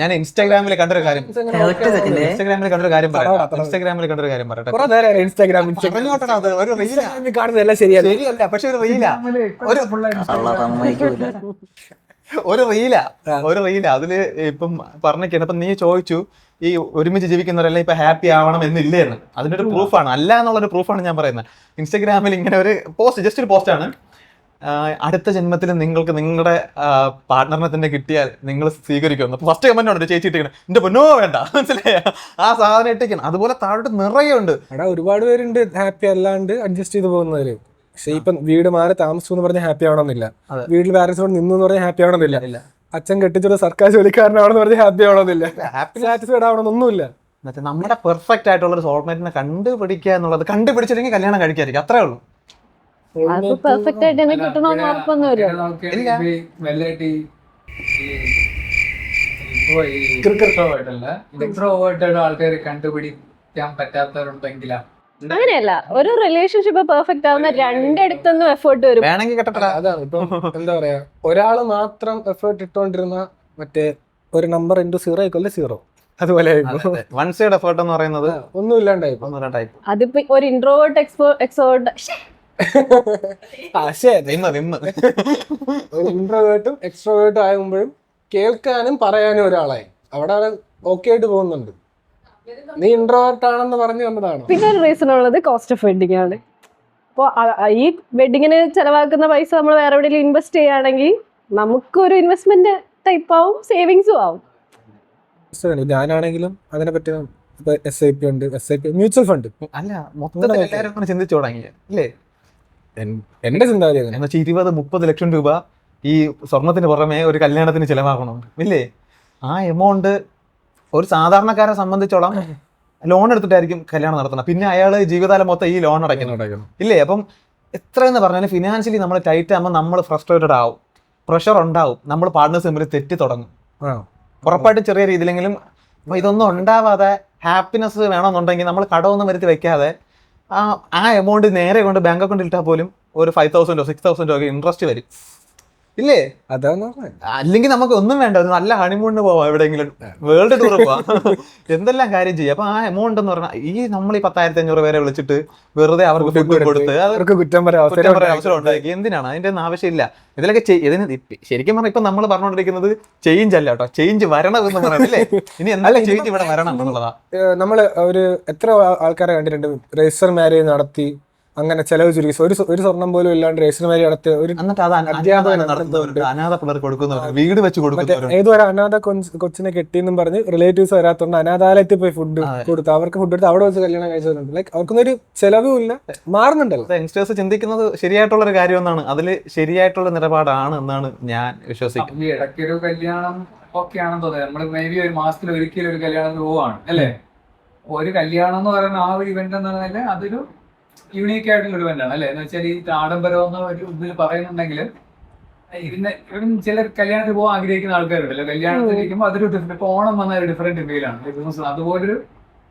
ഞാൻ ഇൻസ്റ്റാഗ്രാമിൽ കണ്ടൊരു കാര്യം പറയട്ടെ. പക്ഷെ ഒരു റീല അതില് ഇപ്പം പറഞ്ഞൊക്കെയാണ്. ഇപ്പൊ നീ ചോദിച്ചു ഈ ഒരുമിച്ച് ജീവിക്കുന്നവരെല്ലാം ഇപ്പൊ ഹാപ്പി ആവണം എന്നില്ലേ എന്ന്. അതിന്റെ ഒരു പ്രൂഫാണ്, അല്ല എന്നുള്ളൊരു പ്രൂഫാണ് ഞാൻ പറയുന്നത്. ഇൻസ്റ്റാഗ്രാമിൽ ഇങ്ങനെ ഒരു പോസ്റ്റ്, ജസ്റ്റ് ഒരു പോസ്റ്റാണ്, അടുത്ത ജന്മത്തിൽ നിങ്ങൾക്ക് നിങ്ങളുടെ പാർട്ട്ണറിനെ തന്നെ കിട്ടിയാൽ നിങ്ങൾ സ്വീകരിക്കുമെന്ന്. ഫസ്റ്റ് കമന്റ് ഉണ്ട്, ചേച്ചി ഇട്ടിരിക്കണം, എന്റെ പൊന്നോ വേണ്ട, മനസ്സിലായ ആ സാധനം ഇട്ടിരിക്കണം. അതുപോലെ താഴോട്ട് നിറയെ ഉണ്ട്. ഒരുപാട് പേരുണ്ട് ഹാപ്പി അല്ലാണ്ട് അഡ്ജസ്റ്റ് ചെയ്ത് പോകുന്നവര്. പക്ഷെ ഇപ്പം വീട് മാറി താമസിച്ചു എന്ന് പറഞ്ഞാൽ ഹാപ്പി ആവണമെന്നില്ല, വീട്ടിൽ പാരന്റ്സോട് നിന്നു എന്ന് പറഞ്ഞാൽ ഹാപ്പി ആവണമെന്നില്ല, അച്ഛൻ കെട്ടിച്ചൊരു സർക്കാർ ജോലിക്കാരനാവണമെന്ന് പറഞ്ഞാൽ ഹാപ്പി ആവണമെന്നില്ല, സാറ്റിസ്ഫൈഡ് ആവണമെന്നൊന്നുമില്ല. എന്നിട്ട് നമ്മുടെ പെർഫെക്റ്റ് ആയിട്ടുള്ള ഒരു സോൾമേറ്റിനെ കണ്ടുപിടിക്കുക എന്നുള്ളത്, കണ്ടുപിടിച്ചില്ലെങ്കിൽ കല്യാണം കഴിക്കാതിരിക്കും, അത്രേ ഉള്ളൂ. അത് പെർഫെക്റ്റ് ആയിട്ട് തന്നെ കിട്ടണമെന്ന് ഉറപ്പൊന്നുമില്ല. ആൾക്കാരെ കണ്ടുപിടിക്കാൻ പറ്റാത്തവരുണ്ടെങ്കിലാ അങ്ങനെയല്ല, ഒരു റിലേഷൻഷിപ്പ് പെർഫെക്റ്റ് ആവുന്ന രണ്ടിടത്തുനിന്നും എഫേർട്ട് വരും. വേണമെങ്കിൽ കെട്ടപ്പെടാ. അതാണ് ഇപ്പൊ എന്താ പറയാ, ഒരാള് മാത്രം എഫേർട്ട് ഇട്ടോണ്ടിരുന്ന മറ്റേ ഒരു നമ്പർ ഇൻറ്റു 0 അതുപോലെ വൺ സൈഡ് എഫേർട്ട് എന്ന് പറയുന്നത് ഒന്നും ഇല്ലാണ്ടായി. അതിപ്പോ ഒരു ഇൻട്രോവേർട്ട് എക്സ്ട്രോവേർട്ട് ഒരു ഇൻട്രോവേർട്ടും എക്സ്ട്രോവേർട്ടും ആകുമ്പോഴും കേൾക്കാനും പറയാനും ഒരാളായി അവിടെ ഓക്കെ ആയിട്ട് പോകുന്നുണ്ട്. നീ ഇൻട്രോവേർട്ട് ആണെന്ന് പറഞ്ഞു വന്നതാണ്. പിന്നെ ഒരു റീസൺ ഉള്ളത് കോസ്റ്റ് ഓഫ് വെഡിങ് ആണ്. അപ്പോൾ ഈ വെഡിങ്ങിന് ചെലവാക്കുന്ന പൈസ നമ്മൾ വേറെ എവിടെയെങ്കിലും ഇൻവെസ്റ്റ് ചെയ്യുകയാണെങ്കിൽ നമുക്കൊരു ഇൻവെസ്റ്റ്മെന്റ് ടൈപ്പ് ആവും, സേവിങ്സും ആവും. ഞാനാണെങ്കിലും അതിനെ പറ്റി SIP ഉണ്ട്, SIP മ്യൂച്വൽ ഫണ്ട്. അല്ല, മൊത്തത്തിൽ എല്ലാവരും അങ്ങനെ ചിന്തിച്ചു തുടങ്ങി അല്ലേ? എന്റെ ചിന്താഗതി എന്ന് വെച്ചാൽ 20-30 ലക്ഷം രൂപ ഈ സ്വർണത്തിന് പുറമെ ഒരു കല്യാണത്തിന് ചിലവാക്കണം ഇല്ലേ? ആ എമൗണ്ട് ഒരു സാധാരണക്കാരെ സംബന്ധിച്ചോളം ലോൺ എടുത്തിട്ടായിരിക്കും കല്യാണം നടത്തുന്നത്. പിന്നെ അയാൾ ജീവിതകാലം മൊത്തം ഈ ലോൺ അടയ്ക്കണം ഇല്ലേ? അപ്പം എത്രയെന്ന് പറഞ്ഞാൽ ഫിനാൻഷ്യലി നമ്മൾ ടൈറ്റ് ആകുമ്പോൾ നമ്മൾ ഫ്രസ്ട്രേറ്റഡ് ആവും, പ്രഷർ ഉണ്ടാവും, നമ്മൾ പാർട്ട്നേഴ്സ് തമ്മിൽ തെറ്റി തുടങ്ങും. ഉറപ്പായിട്ടും ചെറിയ രീതിയിലെങ്കിലും. അപ്പോൾ ഇതൊന്നും ഉണ്ടാവാതെ ഹാപ്പിനെസ് വേണമെന്നുണ്ടെങ്കിൽ നമ്മൾ കടമൊന്നും വരുത്തി വെക്കാതെ ആ എമൗണ്ട് നേരെ കൊണ്ട് ബാങ്ക് അക്കൗണ്ടിൽ ഇട്ടാൽ പോലും ഒരു 5,000 or 6,000 ഒക്കെ ഇൻട്രസ്റ്റ് വരും ഇല്ലേ? അതാണ്. അല്ലെങ്കിൽ നമുക്ക് ഒന്നും വേണ്ട, ഒരു നല്ല ഹണിമൂണിന് പോവാം, എവിടെയെങ്കിലും വേൾഡ് ടൂർ പോവാം, എന്തെല്ലാം കാര്യം ചെയ്യാം. അപ്പൊ ആ എമൗണ്ട് എന്ന് പറഞ്ഞാൽ ഈ നമ്മൾ ഈ 10,500 പേരെ വിളിച്ചിട്ട് വെറുതെ അവർക്ക് ഫുഡ് കൊടുത്ത് അവർക്ക് കുറ്റം പറയാൻ അവസരം ഉണ്ടാക്കി എന്തിനാണ്? അതിന്റെ ഒന്നും ആവശ്യമില്ല. ഇതിലൊക്കെ ഇതിന് ശരിക്കും പറഞ്ഞാൽ ഇപ്പൊ നമ്മൾ പറഞ്ഞുകൊണ്ടിരിക്കുന്നത് ചേഞ്ച് അല്ല കേട്ടോ, ചേഞ്ച് വരണം എന്ന് പറയണല്ലേ. ഇനി എന്തായാലും ചേഞ്ച് ഇവിടെ വരണം എന്നുള്ളതാ. നമ്മള് ഒരു എത്ര ആൾക്കാരെ കണ്ടിട്ടുണ്ട് രജിസ്റ്റർ മാരേജ് നടത്തി അങ്ങനെ ചെലവ് ചുരുക്കി ഒരു സ്വർണം പോലും ഇല്ലാണ്ട് രജിസ്റ്റർ മാരേജ് നടത്തിയ ഒരു അനാഥ പിള്ളേർ കൊടുക്കുന്നവർ, വീട് വെച്ച് കൊടുക്കുന്നവർ, ഏതോ ഒരു അനാഥ കൊച്ചിനെ കെട്ടിയെന്നും പറഞ്ഞ് റിലേറ്റീവ്സ് വരാത്തോണ്ട് അനാഥാലയത്തിൽ പോയി ഫുഡ് കൊടുത്ത് അവർക്ക് ഫുഡ് എടുത്ത് അവിടെ വെച്ച് കല്യാണം കഴിച്ചവരുണ്ട്. ലൈക്ക് അവർക്കൊന്നും ഒരു ചെലവും ഇല്ല, മാറുന്നുണ്ടല്ലോ. യങ്സ്റ്റേഴ്സ് ചിന്തിക്കുന്നത് ശരിയായിട്ടുള്ള ഒരു കാര്യമെന്നാണ്, അതിൽ ശരിയായിട്ടുള്ള നിലപാടാണ് എന്നാണ് ഞാൻ വിശ്വസിക്കുന്നത്. ഇടയ്ക്കൊരു കല്യാണം ഓക്കെ ആണെന്ന് തോന്നുന്നത്. നമ്മൾ മേ ബി ഒരു മാസത്തിൽ ഒരിക്കലും ഒരു കല്യാണത്തിന് പോവാണ് അല്ലേ? ഒരു കല്യാണം എന്ന് പറയുന്ന ആ ഒരു ഇവന്റ് എന്ന് പറഞ്ഞാൽ അതൊരു യൂണീക്ക് ആയിട്ടുള്ള ഒരു ഇവന്റാണ് അല്ലേ? എന്ന് വെച്ചാൽ ഈ ആഡംബരം എന്ന ഒരു ഇതിൽ പറയുന്നുണ്ടെങ്കിൽ ഇവരും ചില കല്യാണത്തിൽ പോകാൻ ആഗ്രഹിക്കുന്ന ആൾക്കാരുണ്ടല്ലോ. കല്യാണത്തിൽ ഇരിക്കുമ്പോൾ അതൊരു ഡിഫറെന്റ്, ഇപ്പൊ ഓണം വന്ന ഒരു ഡിഫറെന്റ് ഫീലാണ്. അതുപോലൊരു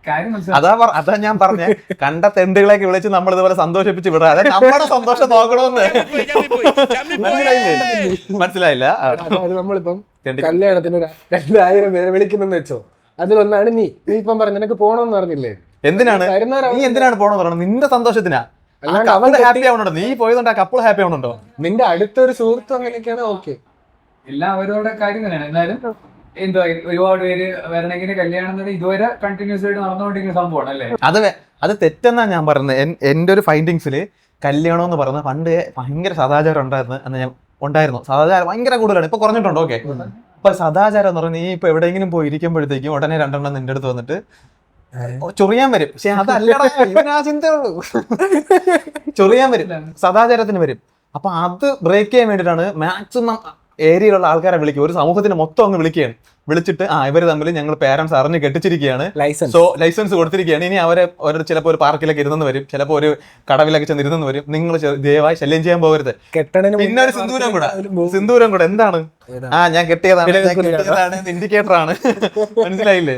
കാര്യം അതാ ഞാൻ പറഞ്ഞ കണ്ട തെണ്ടുകളെയൊക്കെ വിളിച്ച് നമ്മൾ ഇതുപോലെ സന്തോഷിപ്പിച്ച് വിടുക, അതെ നമ്മുടെ സന്തോഷം നോക്കണമെന്ന്. മനസ്സിലായില്ല? നമ്മളിപ്പം കല്യാണത്തിന് 2,000 പേരെ വിളിക്കുന്നെന്ന് വെച്ചോ, അതിലൊന്നാണ് നീ ഇപ്പം പറഞ്ഞു നിനക്ക് പോകണമെന്ന് പറഞ്ഞില്ലേ? എന്തിനാണ് നീ എന്തിനാണ് പോണെന്ന് പറയുന്നത്? നിന്റെ സന്തോഷത്തിനാ. അവന്റെ ഹാപ്പി ആവണുണ്ടോ? നീ പോയതുകൊണ്ട് ആ കപ്പിൾ ഹാപ്പി ആവണുണ്ടോ? നിന്റെ അടുത്തൊരു സുഹൃത്തും അങ്ങനെയൊക്കെയാണ് ഓക്കെ. എല്ലാം അവരോടെ കാര്യം തന്നെയാണ്. എന്നാലും എന്തോ ഒരുപാട് പേര് വരണമെങ്കിൽ കല്യാണം ഇതുവരെ കണ്ടിന്യൂസ് ആയിട്ട് നടന്നുകൊണ്ടിരിക്കുന്ന സംഭവമാണ് അല്ലേ? അത് തെറ്റെന്നാ ഞാൻ പറയുന്നത്. എന്റെ ഒരു ഫൈൻഡിങ്സിൽ കല്യാണം എന്ന് പറയുന്നത് പണ്ട് ഭയങ്കര സദാചാരം ഉണ്ടായിരുന്നു. സദാചാരം ഭയങ്കര കൂടുതലാണ്, ഇപ്പൊ കുറഞ്ഞിട്ടുണ്ടോ? ഓക്കെ. ഇപ്പൊ സദാചാരം എന്ന് പറഞ്ഞാൽ നീ ഇപ്പൊ എവിടെയെങ്കിലും പോയി ഇരിക്കുമ്പോഴത്തേക്കും ഉടനെ 2 നിന്റെ അടുത്ത് വന്നിട്ട് ചൊറിയാൻ വരും. പക്ഷെ അതല്ലടാ, ഇവനാ ചിന്തയുള്ളൂ. ചൊറിയാൻ വരും, സദാചാരത്തിന് വരും. അപ്പൊ അത് ബ്രേക്ക് ചെയ്യാൻ വേണ്ടിയിട്ടാണ് മാക്സിമം ഏരിയയിലുള്ള ആൾക്കാരെ വിളിക്കുക, ഒരു സമൂഹത്തിന് മൊത്തം അങ്ങ് വിളിക്കുകയാണ്. വിളിച്ചിട്ട് ഇവര് തമ്മിൽ ഞങ്ങൾ പേരൻസ് അറിഞ്ഞ് കെട്ടിച്ചിരിക്കുകയാണ്, സോ ലൈസൻസ് കൊടുത്തിരിക്കുകയാണ്. ഇനി അവരെ ചിലപ്പോൾ ഒരു പാർക്കിലൊക്കെ ഇരുന്നെന്ന് വരും, ചിലപ്പോൾ ഒരു കടവിലൊക്കെ ചെന്ന് ഇരുന്നെന്ന് വരും. നിങ്ങൾ ദയവായി ശല്യം ചെയ്യാൻ പോകരുത്. പിന്നെ ഒരു സിന്ദൂരം കൂടെ എന്താണ്? ഞാൻ കെട്ടിയതാണ് ഇൻഡിക്കേറ്റർ ആണ്. മനസ്സിലായില്ലേ?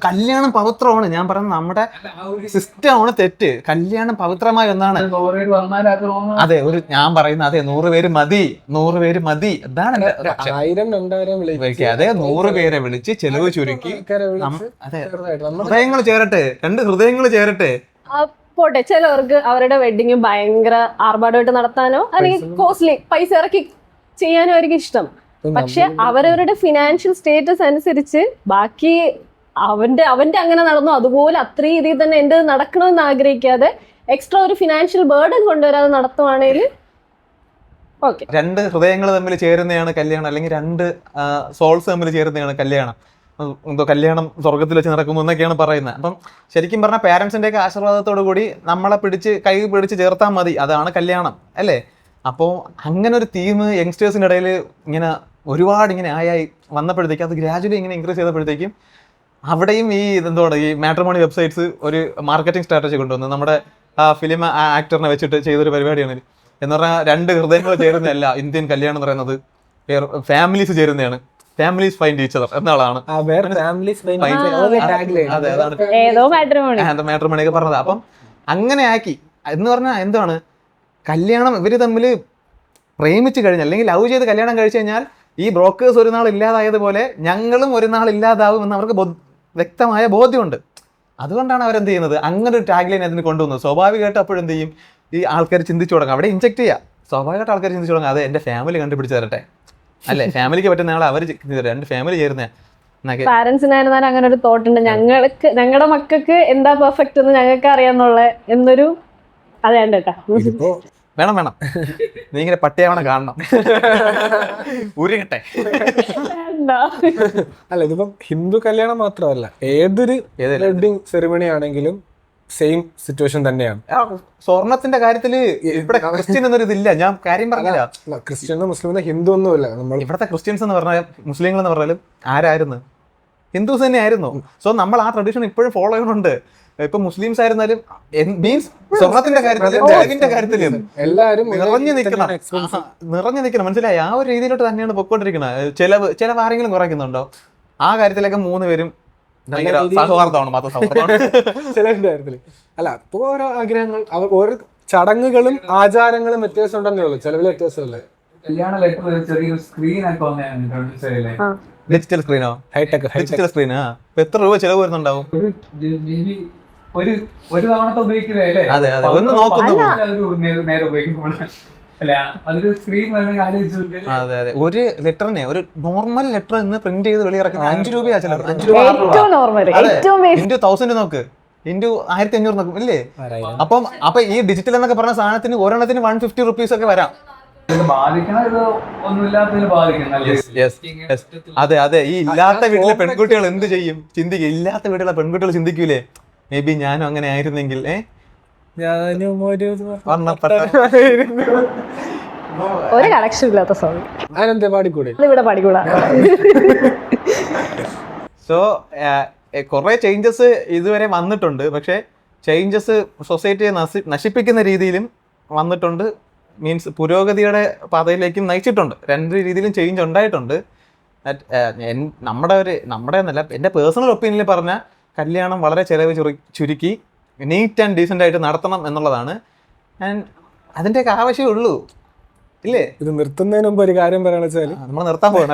കല്യാണം പവിത്രമാണ്. ഞാൻ പറയുന്നത് നമ്മുടെ സിസ്റ്റമാണ് തെറ്റ്. കല്യാണം പവിത്രമായ ഒന്നാണ്. അതെ, ഞാൻ പറയുന്നത് അതെ, 100 പേര് മതി, 100 പേര് മതി. അതാണ് 1000-2000 അതെ, 100 പേരെ വിളിച്ച് ചെലവ് ചുരുക്കി. അതെ, ഹൃദയങ്ങൾ ചേരട്ടെ, 2 ഹൃദയങ്ങൾ ചേരട്ടെ. പോട്ടെ, ചിലവർക്ക് അവരുടെ വെഡിങ് ഭയങ്കര ആർഭാടമായിട്ട് നടത്താനോ അല്ലെങ്കിൽ കോസ്റ്റ്ലി പൈസ ഇറക്കി ചെയ്യാനോ ആയിരിക്കും ഇഷ്ടം. പക്ഷെ അവരവരുടെ ഫിനാൻഷ്യൽ സ്റ്റേറ്റസ് അനുസരിച്ച് ബാക്കി അവന്റെ അങ്ങനെ നടന്നു അതുപോലെ അത്രയും രീതിയിൽ തന്നെ എന്റെ നടക്കണമെന്ന് ആഗ്രഹിക്കാതെ എക്സ്ട്രാ ഒരു ഫിനാൻഷ്യൽ ബേർഡൻ കൊണ്ടുവരാതെ നടത്തുവാണെങ്കിൽ ഓക്കെ. 2 ഹൃദയങ്ങൾ തമ്മിൽ ചേരുന്നതാണ് കല്യാണം, അല്ലെങ്കിൽ 2 സോൾസ് തമ്മിൽ ചേരുന്നതാണ് കല്യാണം. എന്തോ കല്യാണം സ്വർഗത്തിൽ വെച്ച് നടക്കുന്നു എന്നൊക്കെയാണ് പറയുന്നത്. അപ്പം ശരിക്കും പറഞ്ഞാൽ പാരൻസിന്റെ ഒക്കെ ആശീർവാദത്തോടു കൂടി നമ്മളെ കൈ പിടിച്ച് ചേർത്താൽ മതി, അതാണ് കല്യാണം അല്ലേ? അപ്പോൾ അങ്ങനെ ഒരു തീം യങ്സ്റ്റേഴ്സിൻ്റെ ഇടയിൽ ഇങ്ങനെ ഒരുപാട് ഇങ്ങനെ ആയി വന്നപ്പോഴത്തേക്കും അത് ഗ്രാജുവലി ഇങ്ങനെ ഇൻക്രീസ് ചെയ്തപ്പോഴത്തേക്കും അവിടെയും ഈ എന്തുകൊണ്ട് ഈ മാട്രിമോണി വെബ്സൈറ്റ്സ് ഒരു മാർക്കറ്റിംഗ് സ്ട്രാറ്റജി കൊണ്ടുവന്നു. നമ്മുടെ ഫിലിം ആക്ടറിനെ വെച്ചിട്ട് ചെയ്തൊരു പരിപാടിയാണ്. എന്ന് പറഞ്ഞാൽ 2 ഹൃദയങ്ങൾ ചേരുന്നതല്ല ഇന്ത്യൻ കല്യാണം എന്ന് പറയുന്നത്, ഫാമിലീസ് ചേരുന്നതാണ്. ഫാമിലീസ് ഫൈൻഡ് ഈച്ച് അതർ എന്നാളാണ് മാട്രിമോണിയൊക്കെ പറഞ്ഞത്. അപ്പം അങ്ങനെ ആക്കി എന്ന് പറഞ്ഞാൽ എന്താണ് കല്യാണം ഇവർ തമ്മിൽ പ്രേമിച്ച് കഴിഞ്ഞാൽ അല്ലെങ്കിൽ ലവ് ചെയ്ത് കല്യാണം കഴിച്ചു കഴിഞ്ഞാൽ ഈ ബ്രോക്കേഴ്സ് ഒരു നാൾ ഇല്ലാതായതുപോലെ ഞങ്ങളും ഒരു നാൾ ഇല്ലാതാവും എന്ന് അവർക്ക് വ്യക്തമായ ബോധ്യമുണ്ട്. അതുകൊണ്ടാണ് അവരെന്ത് ചെയ്യുന്നത് അങ്ങനെ ഒരു ടാഗ് ലൈൻ അതിന് കൊണ്ടുവന്നത്. സ്വാഭാവികമായിട്ട് അപ്പോഴെന്ത് ചെയ്യും ഈ ആൾക്കാർ ചിന്തിച്ചു തുടങ്ങും, അവിടെ ഇൻജെക്ട് ചെയ്യുക. സ്വാഭാവികമായിട്ട് ആൾക്കാർ ചിന്തിച്ചു തുടങ്ങും അത് എൻ്റെ ഫാമിലി കണ്ടുപിടിച്ച് തരട്ടെ, അല്ലേ ഫാമിലിക്ക് പറ്റുന്ന ആളെ അവർ 2 ഫാമിലി ചേരുന്ന പാരന്റ്സിനായിരുന്നാലും അങ്ങനെ ഒരു തോട്ട് ഉണ്ട്, ഞങ്ങളുടെ മക്കൾക്ക് എന്താ പെർഫെക്റ്റ് എന്ന് ഞങ്ങൾക്ക് അറിയാന്നുള്ള എന്നൊരു അത് വേണ്ടട്ടാ. വേണം നീ ഇങ്ങനെ പട്ടിയാവണ കാണണം ഉരുകട്ടെ. അല്ല ഇതിപ്പം ഹിന്ദു കല്യാണം മാത്രമല്ല, ഏതൊരു വെഡിങ് സെറിമണി ആണെങ്കിലും സെയിം സിറ്റുവേഷൻ തന്നെയാണ്. സ്വർണത്തിന്റെ കാര്യത്തില് ഇവിടെ ക്രിസ്ത്യൻ എന്നൊരു ഇതില്ല. ഞാൻ കാര്യം പറഞ്ഞില്ല, ക്രിസ്ത്യൻ മുസ്ലിം ഹിന്ദു ഒന്നുമില്ല. നമ്മൾ ഇവിടുത്തെ ക്രിസ്ത്യൻസ് എന്ന് പറഞ്ഞാൽ മുസ്ലിങ്ങൾ എന്ന് പറഞ്ഞാലും ആരായിരുന്നു? ഹിന്ദുസ് തന്നെ ആയിരുന്നു. സോ നമ്മൾ ആ ട്രഡീഷൻ ഇപ്പോഴും ഫോളോ ചെയ്യുന്നുണ്ട്. ഇപ്പൊ മുസ്ലിംസ് ആയിരുന്നാലും മീൻസ് സ്വർണത്തിന്റെ കാര്യത്തിൽ എല്ലാവരും നിറഞ്ഞു നിൽക്കണം, മനസ്സിലായി? ആ ഒരു രീതിയിലോട്ട് തന്നെയാണ് പൊയ്ക്കൊണ്ടിരിക്കുന്നത്. ചില ആരെങ്കിലും കുറയ്ക്കുന്നുണ്ടോ? ആ കാര്യത്തിലൊക്കെ 3 പേരും സൗഹാർദ്ദമാണ്, മതസൗഹാർദ്ദമാണ് ചിലരുടെ കാര്യത്തില്. അല്ല ഇപ്പൊ ഓരോ ആഗ്രഹങ്ങൾ ഓരോ ചടങ്ങുകളും ആചാരങ്ങളും വ്യത്യാസം ഉണ്ടെന്നേ ഉള്ളൂ, ചിലവിൽ വ്യത്യാസമല്ലേ. ഡിജിറ്റൽ സ്ക്രീനോ? ഡിജിറ്റൽ സ്ക്രീനാ എത്ര രൂപ ചിലവ് വരുന്നുണ്ടാവും? ഒരു തവണത്തെ ഉപയോഗിക്കില്ലേ? അതെ ഒന്ന് നോക്കുന്നു. അതെ ഒരു ലെറ്ററിനെ ഒരു നോർമൽ ലെറ്റർ ഇന്ന് പ്രിന്റ് ചെയ്ത് വെളിയിറക്കുന്നത് 5 രൂപയാ ചിലർ. 5 രൂപ ഇൻറ്റു 1000 നോക്ക്, ഇൻറ്റു 1500 നോക്കും ഇല്ലേ? അപ്പൊ ഈ ഡിജിറ്റൽ എന്നൊക്കെ പറഞ്ഞ സാധനത്തിന് ഒരെണ്ണത്തിന് 150 rupees ഒക്കെ വരാം. അതെ ഈ ഇല്ലാത്ത വീട്ടിലെ പെൺകുട്ടികൾ എന്ത് ചെയ്യും ചിന്തിക്കുക. ഇല്ലാത്ത വീട്ടിലെ പെൺകുട്ടികൾ ചിന്തിക്കൂലേ മേ ബി ഞാനും അങ്ങനെ ആയിരുന്നെങ്കിൽ ഞാനും ഒരു കണക്ഷൻ ഇല്ലാത്ത സോങ് അതിനെന്താ പാടിക്കൂടെ? ഇവിടെ പാടിക്കൂടാ. സോ കുറെ ചേഞ്ചസ് ഇതുവരെ വന്നിട്ടുണ്ട്. പക്ഷെ ചേഞ്ചസ് സൊസൈറ്റിയെ നശിപ്പിക്കുന്ന രീതിയിലും വന്നിട്ടുണ്ട്. മീൻസ് പുരോഗതിയുടെ പാതയിലേക്കും നയിച്ചിട്ടുണ്ട്. 2 രീതിയിലും ചേഞ്ച് ഉണ്ടായിട്ടുണ്ട്. നമ്മുടെ എന്നല്ല, എൻ്റെ പേഴ്സണൽ ഒപ്പീനിയനിൽ പറഞ്ഞാൽ കല്യാണം വളരെ ചിലവ് ചുരുക്കി നീറ്റ് ആൻഡ് ഡീസൻ്റ് ആയിട്ട് നടത്തണം എന്നുള്ളതാണ്. ആൻഡ് അതിൻ്റെയൊക്കെ ആവശ്യമേ ഉള്ളൂ ഇല്ലേ? ഇത് നിർത്തുന്നതിന് മുമ്പ് ഒരു കാര്യം പറയാന്ന് വെച്ചാൽ നമ്മൾ നിർത്താൻ പോകുന്ന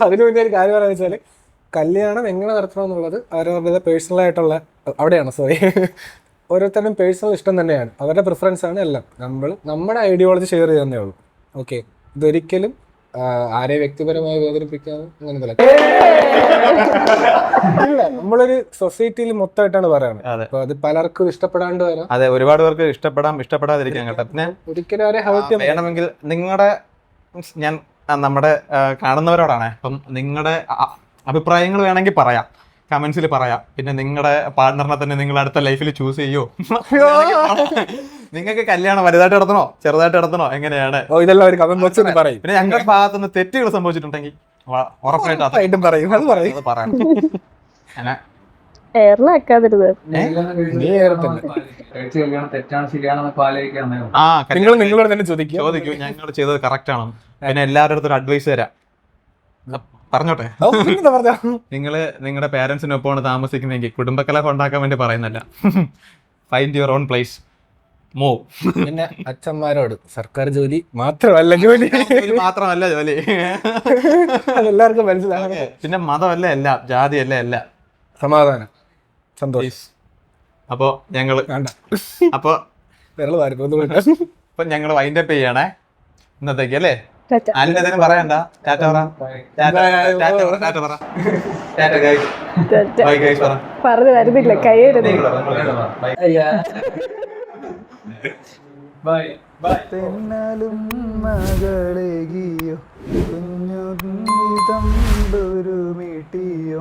അതിനു മുന്നേ ഒരു കാര്യം പറയാന്ന് വെച്ചാൽ കല്യാണം എങ്ങനെ നടത്തണം എന്നുള്ളത് അവരവരുടെ പേഴ്സണൽ ആയിട്ടുള്ള അവിടെയാണ്. ഓരോരുത്തരുടെയും പേഴ്സണൽ ഇഷ്ടം തന്നെയാണ്, അവരുടെ പ്രിഫറൻസ് ആണ് എല്ലാം. നമ്മുടെ ഐഡിയോളജി ഷെയർ ചെയ്യാന്നേ ഉള്ളൂ. ഓക്കെ, ഇതൊരിക്കലും ആരെ വ്യക്തിപരമായി വേദനിപ്പിക്കാതെ അങ്ങനത്തെ ഇല്ല. നമ്മളൊരു സൊസൈറ്റിയിൽ മൊത്തമായിട്ടാണ് പറയുന്നത്. അപ്പൊ അത് പലർക്കും ഇഷ്ടപ്പെടാണ്ട് വരാം. അതെ, ഒരുപാട് പേർക്ക് ഇഷ്ടപ്പെടാതിരിക്കാൻ കേട്ടോ. പിന്നെ ഒരിക്കലും ആരെ ഹൗറ്റ് വേണമെങ്കിൽ നിങ്ങളുടെ ഞാൻ നമ്മുടെ കാണുന്നവരോടാണ്. അപ്പം നിങ്ങളുടെ അഭിപ്രായങ്ങൾ വേണമെങ്കിൽ പറയാം, കമന്റ്സിൽ പറയാം. പിന്നെ നിങ്ങളുടെ പാർട്ണറിനെ തന്നെ നിങ്ങൾ അടുത്ത ലൈഫിൽ ചൂസ് ചെയ്യോ? നിങ്ങൾക്ക് കല്യാണം വലുതായിട്ട് നടത്തണോ ചെറുതായിട്ട് നടത്തണോ എങ്ങനെയാണ്? ഇതെല്ലാം ഒരു കമന്റ് ബോക്സിൽ പറയും. പിന്നെ ഞങ്ങളുടെ ഭാഗത്തുനിന്ന് തെറ്റുകൾ സംഭവിച്ചിട്ടുണ്ടെങ്കിൽ ഉറപ്പായിട്ടും പറയും. നിങ്ങളോട് തന്നെ ചോദിക്കൂ ഞങ്ങൾ ചെയ്തത് കറക്റ്റ് ആണോ. പിന്നെ എല്ലാവരുടെ അടുത്തൊരു അഡ്വൈസ് തരാം, പറഞ്ഞോട്ടെ. നിങ്ങളുടെ പേരൻസിനൊപ്പമാണ് താമസിക്കുന്നെങ്കിൽ കുടുംബക്കലഹം ഉണ്ടാക്കാൻ വേണ്ടി പറയുന്നല്ല. Find your own place, move. പിന്നെ അച്ഛന്മാരോട് സർക്കാർ ജോലി മാത്രമല്ല ജോലി അതെല്ലാവർക്കും മനസ്സിലാവും. പിന്നെ മതമല്ല എല്ലാം, ജാതിയല്ല എല്ലാം, സമാധാനം, സന്തോഷം. അപ്പൊ ഞങ്ങള് ഞങ്ങള് വൈൻഡപ്പ് ചെയ്യണേ ഇന്നത്തേക്ക് അല്ലേ? അല്ലെന്തേലും പറയണ്ട, ടാറ്റ പറ. പറഞ്ഞു തരുന്നില്ല, കയ്യരുത്. തെന്നാലും മകളേകിയോ കുഞ്ഞു മീട്ടിയോ